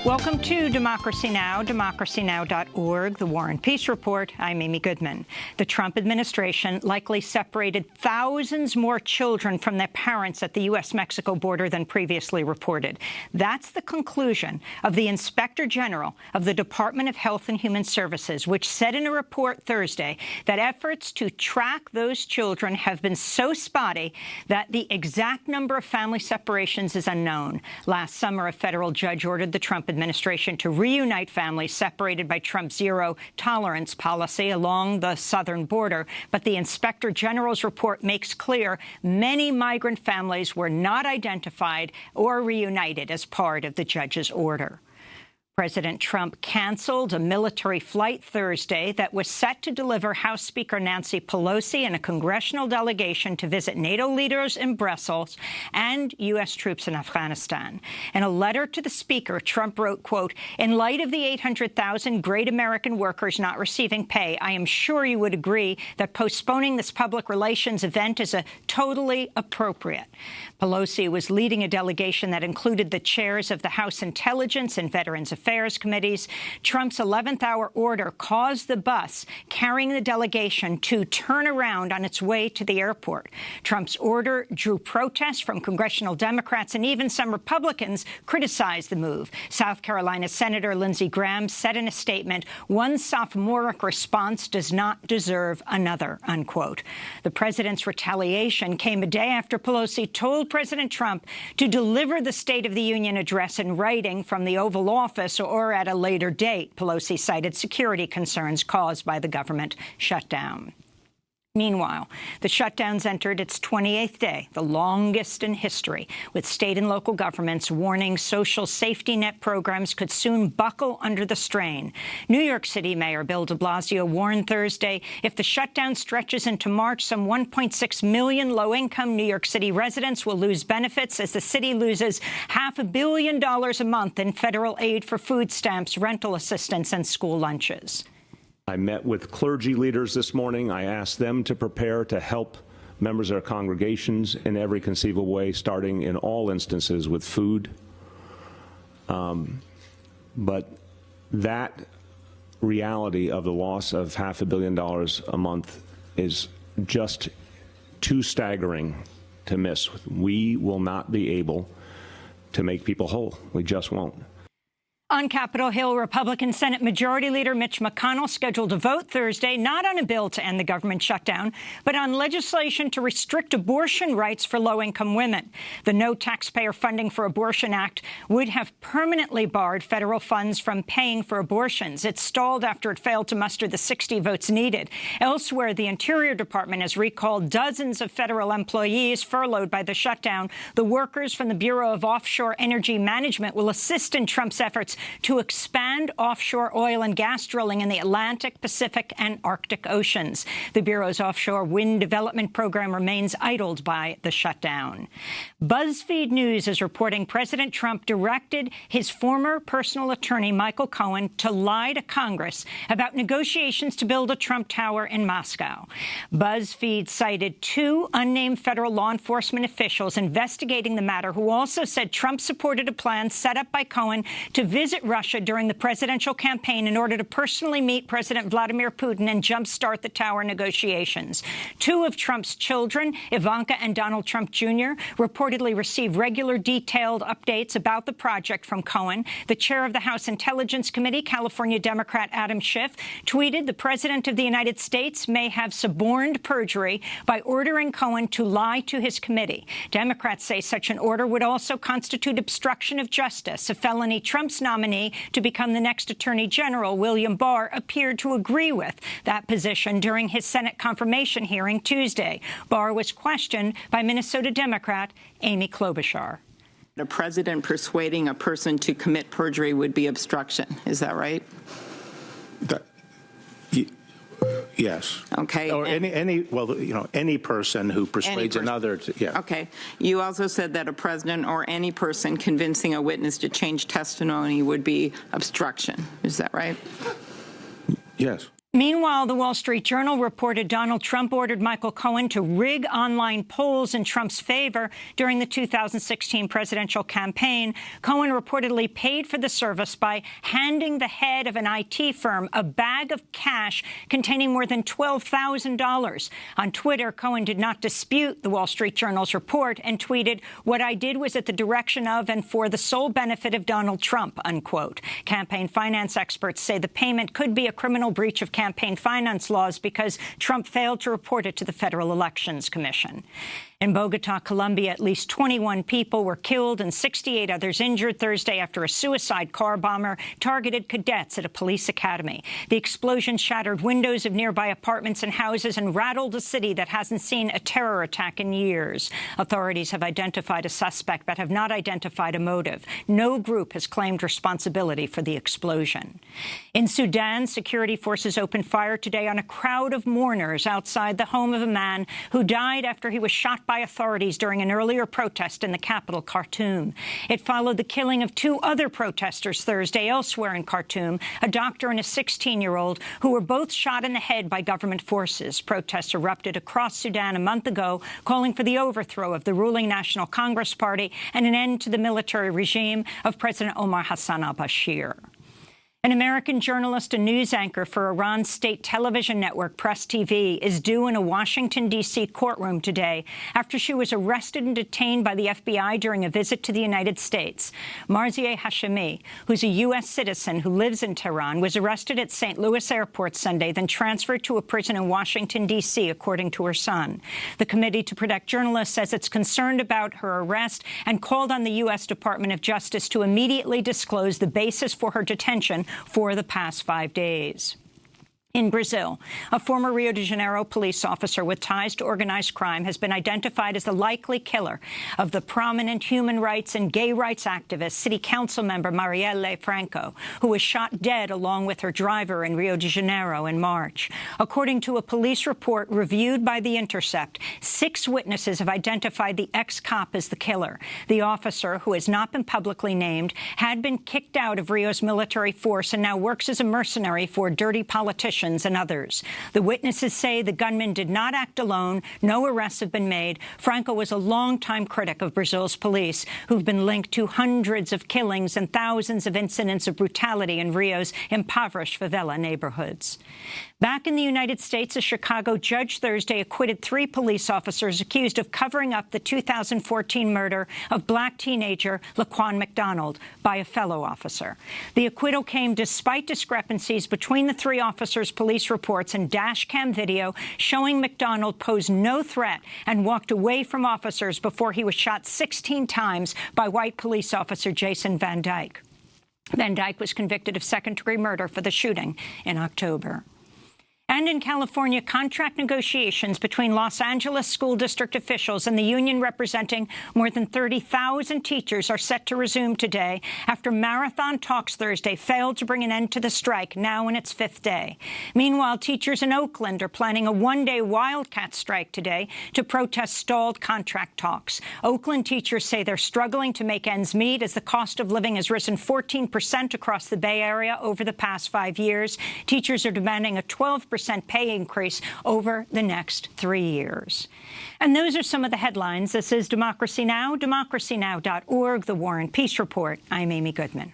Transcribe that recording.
Welcome to Democracy Now!, democracynow.org, the War and Peace Report. I'm Amy Goodman. The Trump administration likely separated thousands more children from their parents at the U.S.-Mexico border than previously reported. That's the conclusion of the Inspector General of the Department of Health and Human Services, which said in a report Thursday that efforts to track those children have been so spotty that the exact number of family separations is unknown. Last summer, a federal judge ordered the Trump administration to reunite families separated by Trump's zero-tolerance policy along the southern border. But the Inspector General's report makes clear many migrant families were not identified or reunited as part of the judge's order. President Trump canceled a military flight Thursday that was set to deliver House Speaker Nancy Pelosi and a congressional delegation to visit NATO leaders in Brussels and U.S. troops in Afghanistan. In a letter to the Speaker, Trump wrote, quote, "In light of the 800,000 great American workers not receiving pay, I am sure you would agree that postponing this public relations event is totally appropriate." Pelosi was leading a delegation that included the chairs of the House Intelligence and Veterans Affairs Committees. Trump's 11th-hour order caused the bus carrying the delegation to turn around on its way to the airport. Trump's order drew protests from congressional Democrats, and even some Republicans criticized the move. South Carolina Senator Lindsey Graham said in a statement, "One sophomoric response does not deserve another," unquote. The president's retaliation came a day after Pelosi told President Trump to deliver the State of the Union address in writing from the Oval Office or at a later date. Pelosi cited security concerns caused by the government shutdown. Meanwhile, the shutdown's entered its 28th day, the longest in history, with state and local governments warning social safety net programs could soon buckle under the strain. New York City Mayor Bill de Blasio warned Thursday if the shutdown stretches into March, some 1.6 million low-income New York City residents will lose benefits as the city loses $500 million a month in federal aid for food stamps, rental assistance, and school lunches. I met with clergy leaders this morning. I asked them to prepare to help members of their congregations in every conceivable way, starting in all instances with food. But that reality of the loss of $500 million a month is just too staggering to miss. We will not be able to make people whole. We just won't. On Capitol Hill, Republican Senate Majority Leader Mitch McConnell scheduled to vote Thursday not on a bill to end the government shutdown, but on legislation to restrict abortion rights for low-income women. The No Taxpayer Funding for Abortion Act would have permanently barred federal funds from paying for abortions. It stalled after it failed to muster the 60 votes needed. Elsewhere, the Interior Department has recalled dozens of federal employees furloughed by the shutdown. The workers from the Bureau of Offshore Energy Management will assist in Trump's efforts to expand offshore oil and gas drilling in the Atlantic, Pacific, and Arctic Oceans. The Bureau's offshore wind development program remains idled by the shutdown. BuzzFeed News is reporting President Trump directed his former personal attorney, Michael Cohen, to lie to Congress about negotiations to build a Trump Tower in Moscow. BuzzFeed cited two unnamed federal law enforcement officials investigating the matter who also said Trump supported a plan set up by Cohen to visit Russia during the presidential campaign in order to personally meet President Vladimir Putin and jumpstart the tower negotiations. Two of Trump's children, Ivanka and Donald Trump Jr., reportedly received regular detailed updates about the project from Cohen. The chair of the House Intelligence Committee, California Democrat Adam Schiff, tweeted the President of the United States may have suborned perjury by ordering Cohen to lie to his committee. Democrats say such an order would also constitute obstruction of justice, a felony Trump's nominee to become the next Attorney General, William Barr, appeared to agree with that position during his Senate confirmation hearing Tuesday. Barr was questioned by Minnesota Democrat Amy Klobuchar. A president persuading a person to commit perjury would be obstruction. Is that right? Yes. Okay. Or any person who persuades another to, yeah. Okay. You also said that a president or any person convincing a witness to change testimony would be obstruction. Is that right? Yes. Meanwhile, the Wall Street Journal reported Donald Trump ordered Michael Cohen to rig online polls in Trump's favor during the 2016 presidential campaign. Cohen reportedly paid for the service by handing the head of an IT firm a bag of cash containing more than $12,000. On Twitter, Cohen did not dispute the Wall Street Journal's report and tweeted, "What I did was at the direction of and for the sole benefit of Donald Trump," unquote. Campaign finance experts say the payment could be a criminal breach of campaign finance laws because Trump failed to report it to the Federal Elections Commission. In Bogota, Colombia, at least 21 people were killed and 68 others injured Thursday after a suicide car bomber targeted cadets at a police academy. The explosion shattered windows of nearby apartments and houses and rattled a city that hasn't seen a terror attack in years. Authorities have identified a suspect but have not identified a motive. No group has claimed responsibility for the explosion. In Sudan, security forces opened fire today on a crowd of mourners outside the home of a man who died after he was shot by authorities during an earlier protest in the capital, Khartoum. It followed the killing of two other protesters Thursday elsewhere in Khartoum, a doctor and a 16-year-old, who were both shot in the head by government forces. Protests erupted across Sudan a month ago, calling for the overthrow of the ruling National Congress Party and an end to the military regime of President Omar Hassan al-Bashir. An American journalist and news anchor for Iran's state television network, Press TV, is due in a Washington, D.C. courtroom today after she was arrested and detained by the FBI during a visit to the United States. Marzieh Hashemi, who's a U.S. citizen who lives in Tehran, was arrested at St. Louis Airport Sunday, then transferred to a prison in Washington, D.C., according to her son. The Committee to Protect Journalists says it's concerned about her arrest and called on the U.S. Department of Justice to immediately disclose the basis for her detention for the past 5 days. In Brazil, a former Rio de Janeiro police officer with ties to organized crime has been identified as the likely killer of the prominent human rights and gay rights activist, city council member Marielle Franco, who was shot dead along with her driver in Rio de Janeiro in March. According to a police report reviewed by The Intercept, 6 witnesses have identified the ex-cop as the killer. The officer, who has not been publicly named, had been kicked out of Rio's military force and now works as a mercenary for dirty politicians and others. The witnesses say the gunman did not act alone. No arrests have been made. Franco was a longtime critic of Brazil's police, who've been linked to hundreds of killings and thousands of incidents of brutality in Rio's impoverished favela neighborhoods. Back in the United States, a Chicago judge Thursday acquitted 3 police officers accused of covering up the 2014 murder of black teenager Laquan McDonald by a fellow officer. The acquittal came despite discrepancies between the 3 officers' police reports and dash cam video showing McDonald posed no threat and walked away from officers before he was shot 16 times by white police officer Jason Van Dyke. Van Dyke was convicted of second-degree murder for the shooting in October. And in California, contract negotiations between Los Angeles school district officials and the union representing more than 30,000 teachers are set to resume today after marathon talks Thursday failed to bring an end to the strike, now in its 5th day. Meanwhile, teachers in Oakland are planning a one-day wildcat strike today to protest stalled contract talks. Oakland teachers say they're struggling to make ends meet as the cost of living has risen 14% across the Bay Area over the past 5 years. Teachers are demanding a 12% pay increase over the next 3 years. And those are some of the headlines. This is Democracy Now!, democracynow.org, The War and Peace Report. I'm Amy Goodman.